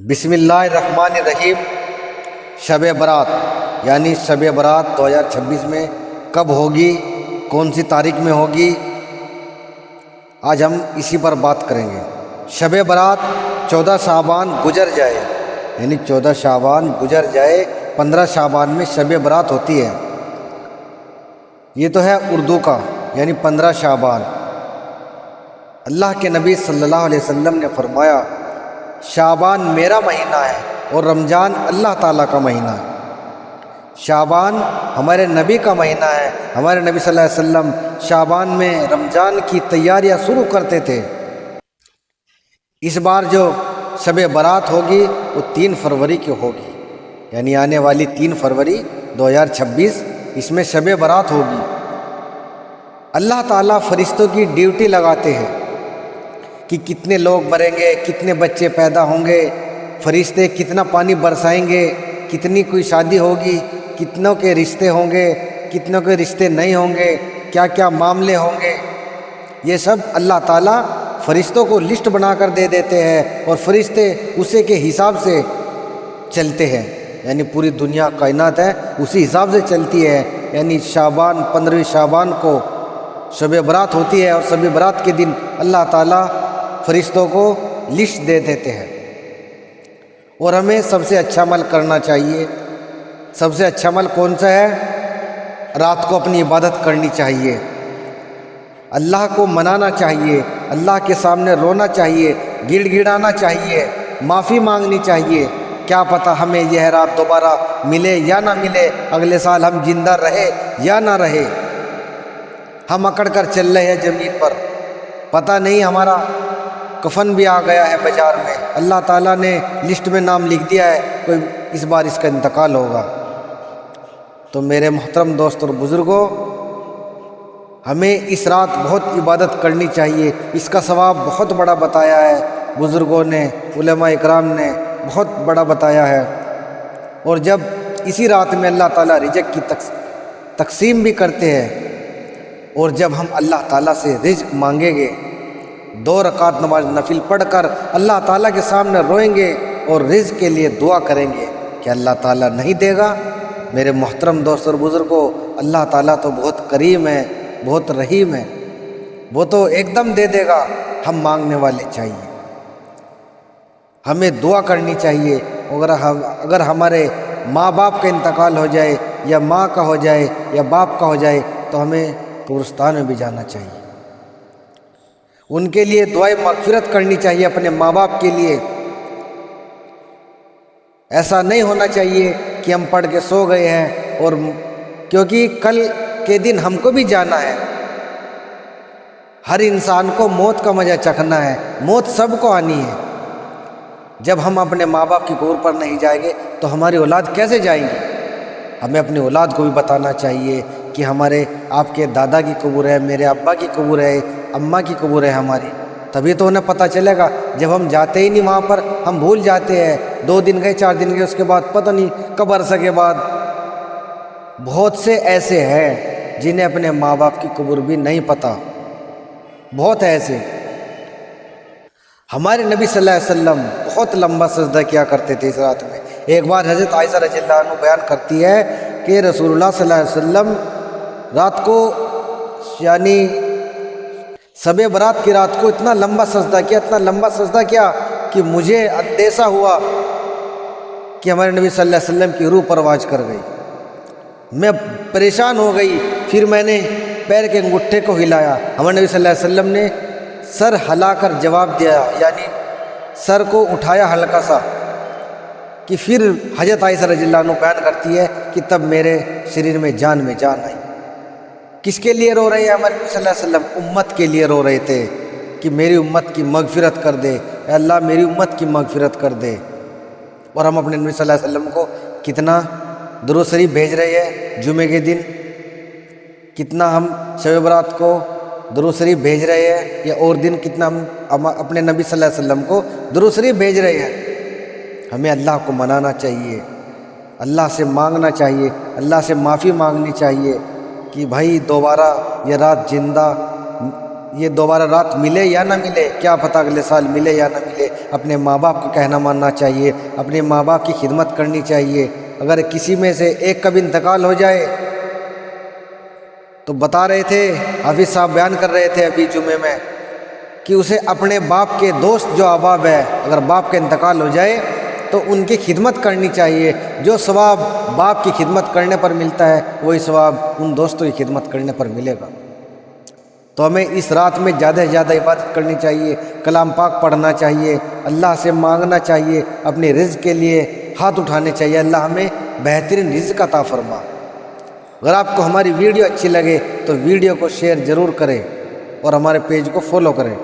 بسم اللہ الرحمن الرحیم۔ شب برات یعنی شب برات 2026 میں کب ہوگی، کون سی تاریخ میں ہوگی، آج ہم اسی پر بات کریں گے۔ شب برات 14 شعبان گزر جائے، یعنی 14 شعبان گزر جائے، 15 شعبان میں شب برات ہوتی ہے۔ یہ تو ہے اردو کا، یعنی 15 شعبان۔ اللہ کے نبی صلی اللہ علیہ وسلم نے فرمایا شعبان میرا مہینہ ہے اور رمضان اللہ تعالیٰ کا مہینہ ہے۔ شعبان ہمارے نبی کا مہینہ ہے۔ ہمارے نبی صلی اللہ علیہ وسلم شعبان میں رمضان کی تیاریاں شروع کرتے تھے۔ اس بار جو شب برات ہوگی وہ 3 فروری کی ہوگی، یعنی آنے والی 3 فروری 2026 اس میں شب برات ہوگی۔ اللہ تعالیٰ فرشتوں کی ڈیوٹی لگاتے ہیں کہ کتنے لوگ مریں گے، کتنے بچے پیدا ہوں گے، فرشتے کتنا پانی برسائیں گے، کتنی کوئی شادی ہوگی، کتنوں کے رشتے ہوں گے، کتنوں کے رشتے نہیں ہوں گے، کیا کیا معاملے ہوں گے۔ یہ سب اللہ تعالیٰ فرشتوں کو لسٹ بنا کر دے دیتے ہیں اور فرشتے اسے کے حساب سے چلتے ہیں، یعنی پوری دنیا کائنات ہے اسی حساب سے چلتی ہے۔ یعنی شعبان 15 شعبان کو شب برات ہوتی ہے اور شب برات کے دن اللہ تعالیٰ فرشتوں کو لسٹ دے دیتے ہیں، اور ہمیں سب سے اچھا عمل کرنا چاہیے۔ سب سے اچھا عمل کون سا ہے؟ رات کو اپنی عبادت کرنی چاہیے، اللہ کو منانا چاہیے، اللہ کے سامنے رونا چاہیے، گڑ گڑانا چاہیے، معافی مانگنی چاہیے۔ کیا پتہ ہمیں یہ رات دوبارہ ملے یا نہ ملے، اگلے سال ہم زندہ رہے یا نہ رہے۔ ہم اکڑ کر چل رہے ہیں زمین پر، پتہ نہیں ہمارا کفن بھی آ گیا ہے بازار میں، اللہ تعالیٰ نے لسٹ میں نام لکھ دیا ہے کوئی اس بار اس کا انتقال ہوگا۔ تو میرے محترم دوست اور بزرگوں، ہمیں اس رات بہت عبادت کرنی چاہیے۔ اس کا ثواب بہت بڑا بتایا ہے بزرگوں نے، علماء اکرام نے بہت بڑا بتایا ہے۔ اور جب اسی رات میں اللہ تعالیٰ رزق کی تقسیم بھی کرتے ہیں، اور جب ہم اللہ تعالیٰ سے رزق مانگیں گے، 2 رکعت نماز نفل پڑھ کر اللہ تعالیٰ کے سامنے روئیں گے اور رزق کے لیے دعا کریں گے کہ اللہ تعالیٰ نہیں دے گا؟ میرے محترم دوست اور بزرگوں، اللہ تعالیٰ تو بہت کریم ہے، بہت رحیم ہے، وہ تو ایک دم دے دے گا۔ ہم مانگنے والے چاہیے، ہمیں دعا کرنی چاہیے۔ اگر ہمارے ماں باپ کا انتقال ہو جائے، یا ماں کا ہو جائے یا باپ کا ہو جائے، تو ہمیں قبرستان میں بھی جانا چاہیے، ان کے لیے دعائے مغفرت کرنی چاہیے، اپنے ماں باپ کے لیے۔ ایسا نہیں ہونا چاہیے کہ ہم پڑھ کے سو گئے ہیں، اور کیونکہ کل کے دن ہم کو بھی جانا ہے۔ ہر انسان کو موت کا مزہ چکھنا ہے، موت سب کو آنی ہے۔ جب ہم اپنے ماں باپ کی قبر پر نہیں جائیں گے تو ہماری اولاد کیسے جائیں گے؟ ہمیں اپنی اولاد کو بھی بتانا چاہیے کہ ہمارے آپ کے دادا کی قبر ہے، میرے ابا کی قبر ہے، اماں کی قبر ہے ہماری، تبھی تو انہیں پتہ چلے گا۔ جب ہم جاتے ہی نہیں وہاں پر، ہم بھول جاتے ہیں، 2 دن گئے 4 دن گئے، اس کے بعد پتہ نہیں کب عرصے کے بعد۔ بہت سے ایسے ہیں جنہیں اپنے ماں باپ کی قبر بھی نہیں پتہ، بہت ایسے۔ ہمارے نبی صلی اللہ علیہ وسلم بہت لمبا سجدہ کیا کرتے تھے اس رات میں۔ ایک بار حضرت عائشہ رضی اللہ عنہ بیان کرتی ہے کہ رسول اللہ صلی اللہ علیہ وسلم رات کو، یعنی شب برات کی رات کو اتنا لمبا سجدہ کیا، اتنا لمبا سجدہ کیا کہ مجھے اندیشہ ہوا کہ ہمارے نبی صلی اللہ علیہ وسلم کی روح پرواز کر گئی۔ میں پریشان ہو گئی، پھر میں نے پیر کے انگوٹھے کو ہلایا، ہمارے نبی صلی اللہ علیہ وسلم نے سر ہلا کر جواب دیا، یعنی سر کو اٹھایا ہلکا سا، کہ پھر حضرت عائشہ رضی اللہ عنہ بیان کرتی ہے کہ تب میرے شریر میں جان آئی۔ کس کے لیے رو رہے ہیں ہمارے نبی صلی اللہ علیہ وسلم؟ امت کے لیے رو رہے تھے کہ میری امت کی مغفرت کر دے، اے اللہ میری امت کی مغفرت کر دے۔ اور ہم اپنے نبی صلی اللہ علیہ وسلم کو کتنا درود شریف بھیج رہے ہیں جمعے کے دن، کتنا ہم شب برات کو درود شریف بھیج رہے ہیں، یا اور دن کتنا ہم اپنے نبی صلی اللہ علیہ وسلم کو درود شریف بھیج رہے ہیں۔ ہمیں اللہ کو منانا چاہیے، اللہ سے مانگنا چاہیے، اللہ سے معافی مانگنی چاہیے کہ بھائی دوبارہ یہ رات زندہ یہ دوبارہ رات ملے یا نہ ملے، کیا پتہ اگلے سال ملے یا نہ ملے، اپنے ماں باپ کا کہنا ماننا چاہیے، اپنے ماں باپ کی خدمت کرنی چاہیے۔ اگر کسی میں سے ایک کا بھی انتقال ہو جائے تو بتا رہے تھے حافظ صاحب، بیان کر رہے تھے ابھی جمعے میں، کہ اسے اپنے باپ کے دوست جو احباب ہے، اگر باپ کا انتقال ہو جائے تو ان کی خدمت کرنی چاہیے۔ جو ثواب باپ کی خدمت کرنے پر ملتا ہے وہی ثواب ان دوستوں کی خدمت کرنے پر ملے گا۔ تو ہمیں اس رات میں زیادہ سے زیادہ عبادت کرنی چاہیے، کلام پاک پڑھنا چاہیے، اللہ سے مانگنا چاہیے، اپنے رزق کے لیے ہاتھ اٹھانے چاہیے، اللہ ہمیں بہترین رزق عطا فرما۔ اگر آپ کو ہماری ویڈیو اچھی لگے تو ویڈیو کو شیئر ضرور کریں اور ہمارے پیج کو فالو کریں۔